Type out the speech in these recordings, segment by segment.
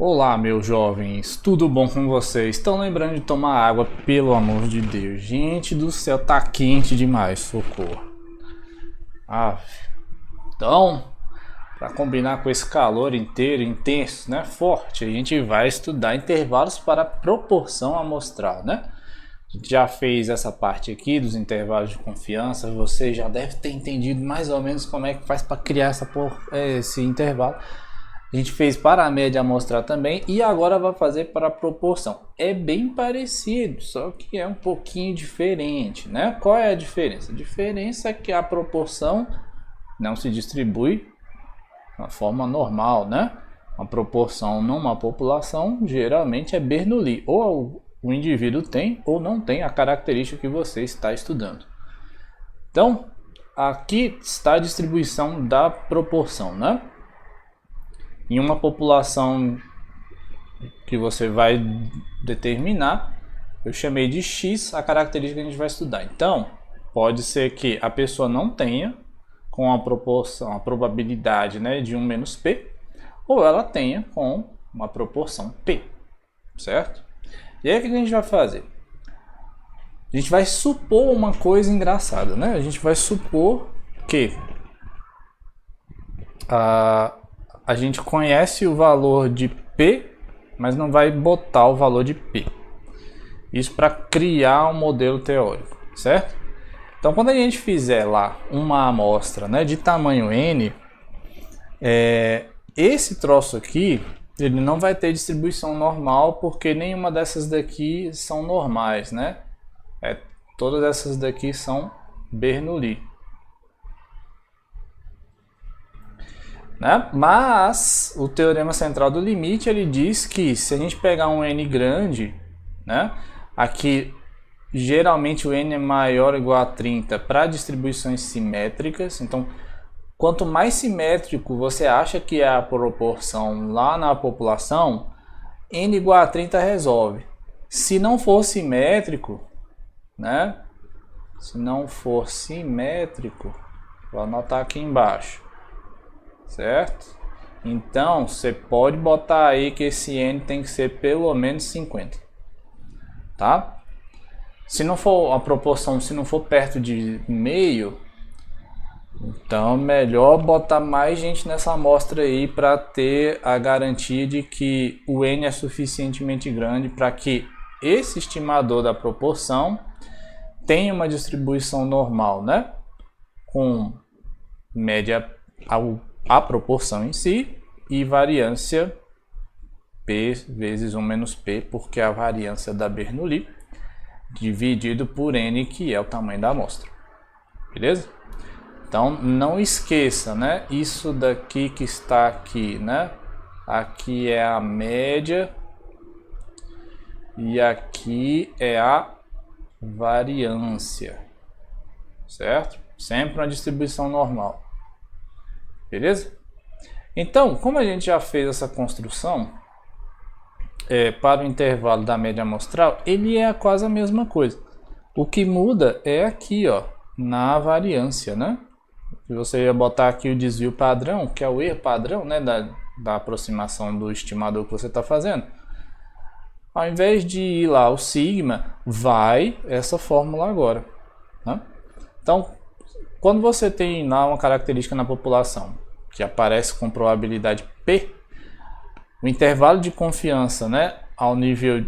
Olá, meus jovens, tudo bom com vocês? Estão lembrando de tomar água, pelo amor de Deus? Gente do céu, tá quente demais, socorro. Então, para combinar com esse calor inteiro, intenso, né, forte, a gente vai estudar intervalos para proporção amostral, né? A gente já fez essa parte aqui dos intervalos de confiança, você já deve ter entendido mais ou menos como é que faz para criar esse intervalo. A gente fez para a média amostral também e agora vai fazer para a proporção. É bem parecido, só que é um pouquinho diferente, né? Qual é a diferença? A diferença é que a proporção não se distribui de forma normal, né? Uma proporção numa população geralmente é Bernoulli, ou o indivíduo tem ou não tem a característica que você está estudando. Então, aqui está a distribuição da proporção, né? Em uma população que você vai determinar, eu chamei de X a característica que a gente vai estudar. Então, pode ser que a pessoa não tenha com a proporção, a probabilidade, né, de 1 menos P, ou ela tenha com uma proporção P, certo? E aí o que a gente vai fazer? A gente vai supor uma coisa engraçada, né? A gente vai supor que a gente conhece o valor de P, mas não vai botar o valor de P. Isso para criar um modelo teórico, certo? Então, quando a gente fizer lá uma amostra, né, de tamanho N, esse troço aqui, ele não vai ter distribuição normal, porque nenhuma dessas daqui são normais, né? Todas essas daqui são Bernoulli. Né? Mas o teorema central do limite ele diz que se a gente pegar um n grande, né? Aqui geralmente o n é maior ou igual a 30 para distribuições simétricas. Então, quanto mais simétrico você acha que é a proporção lá na população, n igual a 30 resolve. Se não for simétrico, né? Se não for simétrico, vou anotar aqui embaixo. Certo? Então, você pode botar aí que esse n tem que ser pelo menos 50. Tá? Se não for a proporção, se não for perto de meio, então melhor botar mais gente nessa amostra aí para ter a garantia de que o n é suficientemente grande para que esse estimador da proporção tenha uma distribuição normal, né? Com média a proporção em si e variância P vezes 1 menos P, porque é a variância da Bernoulli, dividido por N, que é o tamanho da amostra. Beleza? Então, não esqueça, né? Isso daqui que está aqui, né? Aqui é a média e aqui é a variância, certo? Sempre uma distribuição normal. Beleza? Então, como a gente já fez essa construção para o intervalo da média amostral, ele é quase a mesma coisa. O que muda é aqui, ó, na variância, né? Você ia botar aqui o desvio padrão, que é o erro padrão, né, da aproximação do estimador que você está fazendo. Ao invés de ir lá o sigma, vai essa fórmula agora, né? Então, quando você tem lá uma característica na população que aparece com probabilidade P, o intervalo de confiança, né, ao nível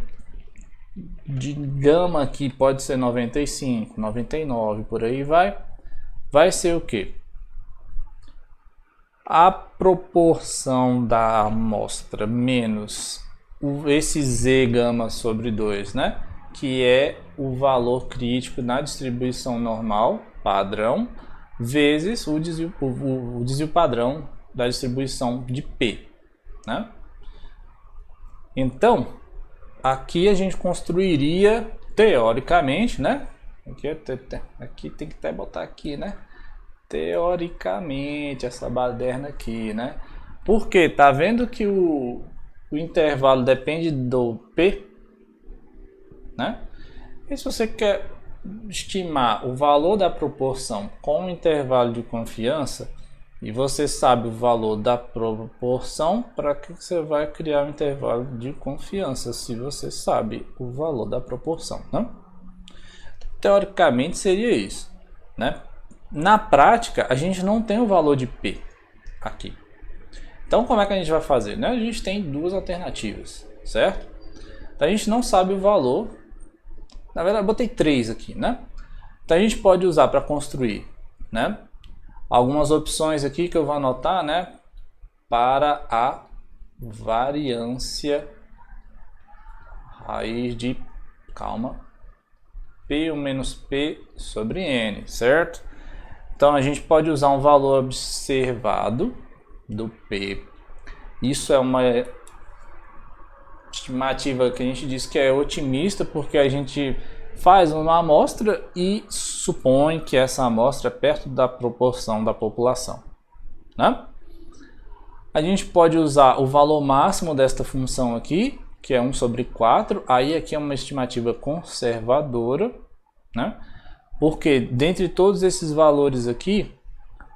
de gama aqui pode ser 95, 99, por aí vai ser o quê? A proporção da amostra menos esse Z gama sobre 2, né, que é o valor crítico na distribuição normal, padrão, vezes o desvio padrão da distribuição de P, né? Então, aqui a gente construiria, teoricamente, né? Aqui tem que até botar aqui, né? Teoricamente, essa baderna aqui, né? Porque tá vendo que o intervalo depende do P, né? E se você quer estimar o valor da proporção com o intervalo de confiança, e você sabe o valor da proporção, para que você vai criar um intervalo de confiança se você sabe o valor da proporção, né? Teoricamente seria isso, né? Na prática, a gente não tem o valor de P aqui. Então, como é que a gente vai fazer, né? A gente tem duas alternativas, certo? Então, a gente não sabe o valor. Na verdade, eu botei 3 aqui, né? Então, a gente pode usar para construir, né? Algumas opções aqui que eu vou anotar, né? Para a variância raiz de, P menos P sobre N, certo? Então, a gente pode usar um valor observado do P. Isso é uma estimativa que a gente diz que é otimista, porque a gente faz uma amostra e supõe que essa amostra é perto da proporção da população, né? A gente pode usar o valor máximo desta função aqui, que é 1 sobre 4. Aí aqui é uma estimativa conservadora, né? Porque dentre todos esses valores aqui,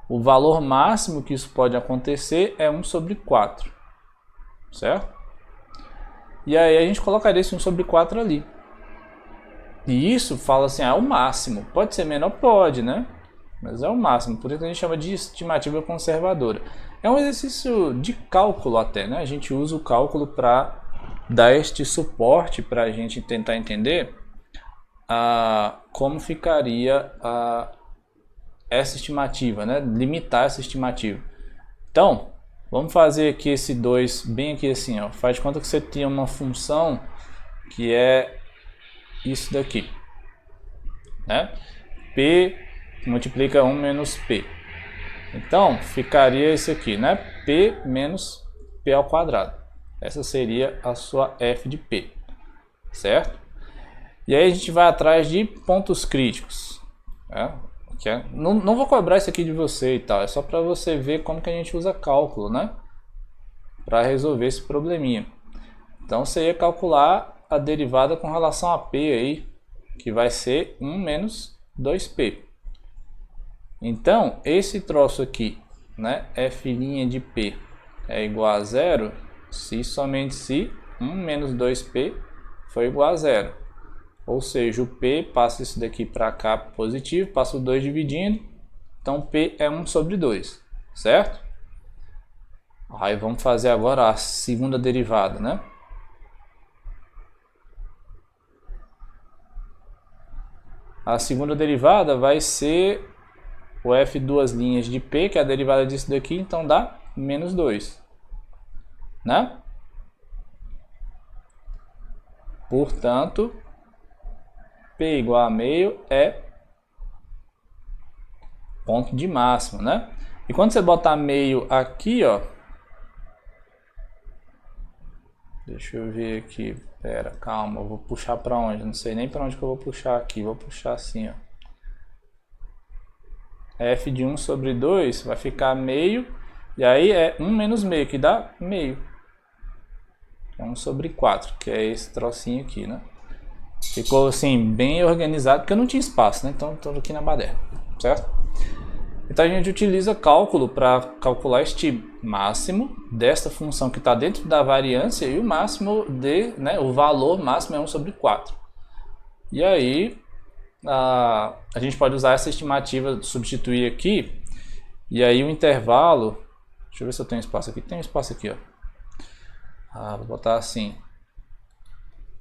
o valor máximo que isso pode acontecer é 1 sobre 4, certo? E aí a gente colocaria esse 1 sobre 4 ali. E isso fala assim, é o máximo. Pode ser menor? Pode, né? Mas é o máximo, por isso a gente chama de estimativa conservadora. É um exercício de cálculo até, né? A gente usa o cálculo para dar este suporte para a gente tentar entender como ficaria essa estimativa, né? Limitar essa estimativa. Então, vamos fazer aqui esse 2 bem aqui assim, ó. Faz de conta que você tinha uma função que é isso daqui, né? P multiplica 1 menos P. Então, ficaria esse aqui, né? P menos P ao quadrado. Essa seria a sua f de P, certo? E aí a gente vai atrás de pontos críticos, né? Não vou cobrar isso aqui de você e tal, é só para você ver como que a gente usa cálculo, né? Para resolver esse probleminha. Então você ia calcular a derivada com relação a P aí, que vai ser 1 menos 2P. Então, esse troço aqui, né, f' de P é igual a 0, se somente se 1 menos 2P for igual a 0. Ou seja, o P passa isso daqui para cá positivo, passa o 2 dividindo, então P é 1 sobre 2, certo? Aí vamos fazer agora a segunda derivada, né? A segunda derivada vai ser o f duas linhas de P, que é a derivada disso daqui, então dá menos 2, né? Portanto, P igual a meio é ponto de máximo, né? E quando você botar meio aqui, ó, deixa eu ver aqui, pera, calma, eu vou puxar para onde? Não sei nem para onde que eu vou puxar aqui, vou puxar assim, ó. F de 1 sobre 2 vai ficar meio, e aí é 1 menos meio, que dá meio. É 1 sobre 4, que é esse trocinho aqui, né? Ficou assim, bem organizado, porque eu não tinha espaço, né? Então estou aqui na baderna, certo? Então a gente utiliza cálculo para calcular este máximo desta função que está dentro da variância, e o máximo né, o valor máximo é 1 sobre 4. E aí a gente pode usar essa estimativa, substituir aqui, e aí o intervalo, deixa eu ver se eu tenho espaço aqui, tem um espaço aqui, ó. Vou botar assim.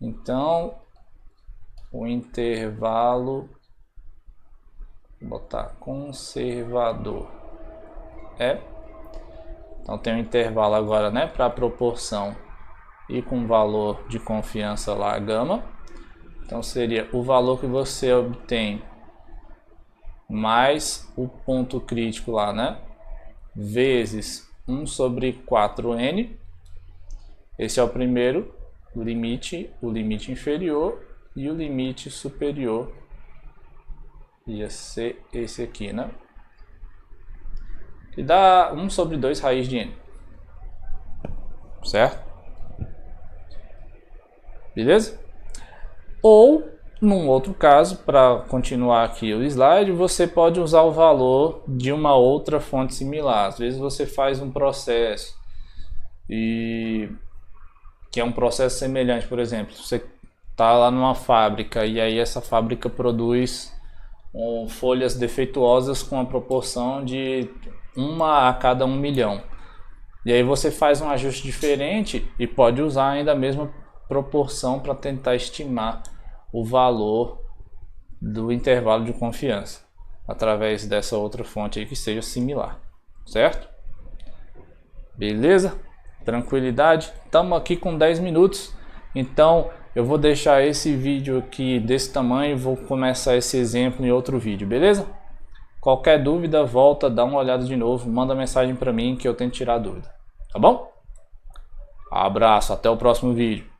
Então, o intervalo, vou botar conservador, então tem um intervalo agora, né, para proporção e com valor de confiança lá, gama. Então seria o valor que você obtém mais o ponto crítico lá, né, vezes 1 sobre 4n. Esse é o primeiro limite, o limite inferior, e o limite superior ia ser esse aqui, né? E dá 1 sobre 2 raiz de n. Certo? Beleza? Ou Num outro caso, para continuar aqui o slide, você pode usar o valor de uma outra fonte similar. Às vezes você faz um processo e que é um processo semelhante, por exemplo, você está lá numa fábrica e aí essa fábrica produz folhas defeituosas com a proporção de 1 a cada 1 milhão. E aí você faz um ajuste diferente e pode usar ainda a mesma proporção para tentar estimar o valor do intervalo de confiança através dessa outra fonte aí que seja similar, certo? Beleza? Tranquilidade? Estamos aqui com 10 minutos, então eu vou deixar esse vídeo aqui desse tamanho e vou começar esse exemplo em outro vídeo, beleza? Qualquer dúvida, volta, dá uma olhada de novo, manda mensagem para mim que eu tento tirar a dúvida, tá bom? Abraço, até o próximo vídeo.